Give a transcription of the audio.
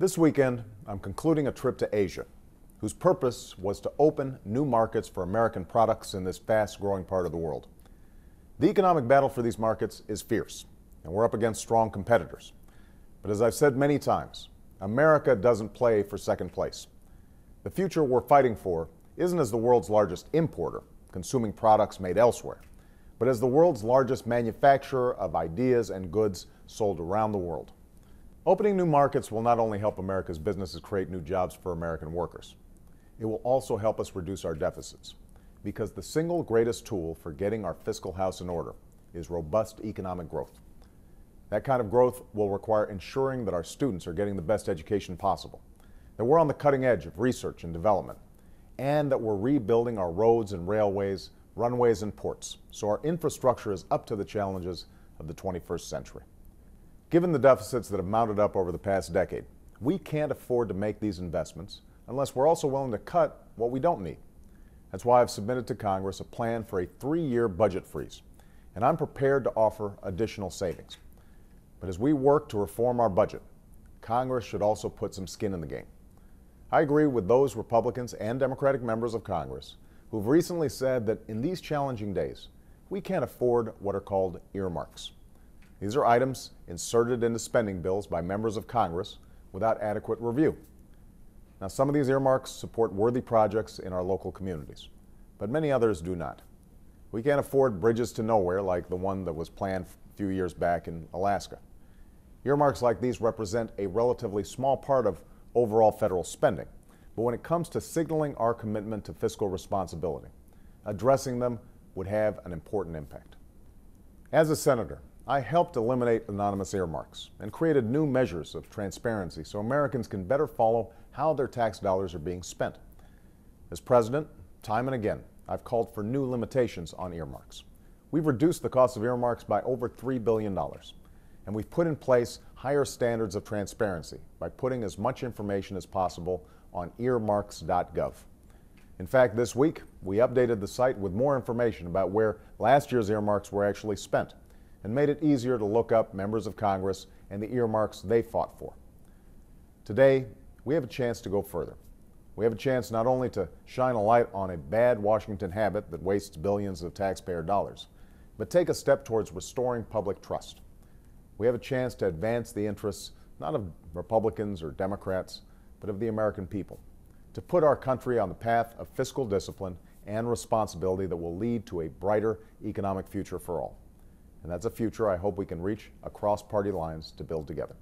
This weekend, I'm concluding a trip to Asia, whose purpose was to open new markets for American products in this fast-growing part of the world. The economic battle for these markets is fierce, and we're up against strong competitors. But as I've said many times, America doesn't play for second place. The future we're fighting for isn't as the world's largest importer, consuming products made elsewhere, but as the world's largest manufacturer of ideas and goods sold around the world. Opening new markets will not only help America's businesses create new jobs for American workers, it will also help us reduce our deficits, because the single greatest tool for getting our fiscal house in order is robust economic growth. That kind of growth will require ensuring that our students are getting the best education possible, that we're on the cutting edge of research and development, and that we're rebuilding our roads and railways, runways and ports, so our infrastructure is up to the challenges of the 21st century. Given the deficits that have mounted up over the past decade, we can't afford to make these investments unless we're also willing to cut what we don't need. That's why I've submitted to Congress a plan for a 3-year budget freeze, and I'm prepared to offer additional savings. But as we work to reform our budget, Congress should also put some skin in the game. I agree with those Republicans and Democratic members of Congress who've recently said that in these challenging days, we can't afford what are called earmarks. These are items inserted into spending bills by members of Congress without adequate review. Now, some of these earmarks support worthy projects in our local communities, but many others do not. We can't afford bridges to nowhere like the one that was planned a few years back in Alaska. Earmarks like these represent a relatively small part of overall federal spending, but when it comes to signaling our commitment to fiscal responsibility, addressing them would have an important impact. As a senator, I helped eliminate anonymous earmarks and created new measures of transparency so Americans can better follow how their tax dollars are being spent. As president, time and again, I've called for new limitations on earmarks. We've reduced the cost of earmarks by over $3 billion, and we've put in place higher standards of transparency by putting as much information as possible on earmarks.gov. In fact, this week, we updated the site with more information about where last year's earmarks were actually spent, and made it easier to look up members of Congress and the earmarks they fought for. Today, we have a chance to go further. We have a chance not only to shine a light on a bad Washington habit that wastes billions of taxpayer dollars, but take a step towards restoring public trust. We have a chance to advance the interests not of Republicans or Democrats, but of the American people, to put our country on the path of fiscal discipline and responsibility that will lead to a brighter economic future for all. And that's a future I hope we can reach across party lines to build together.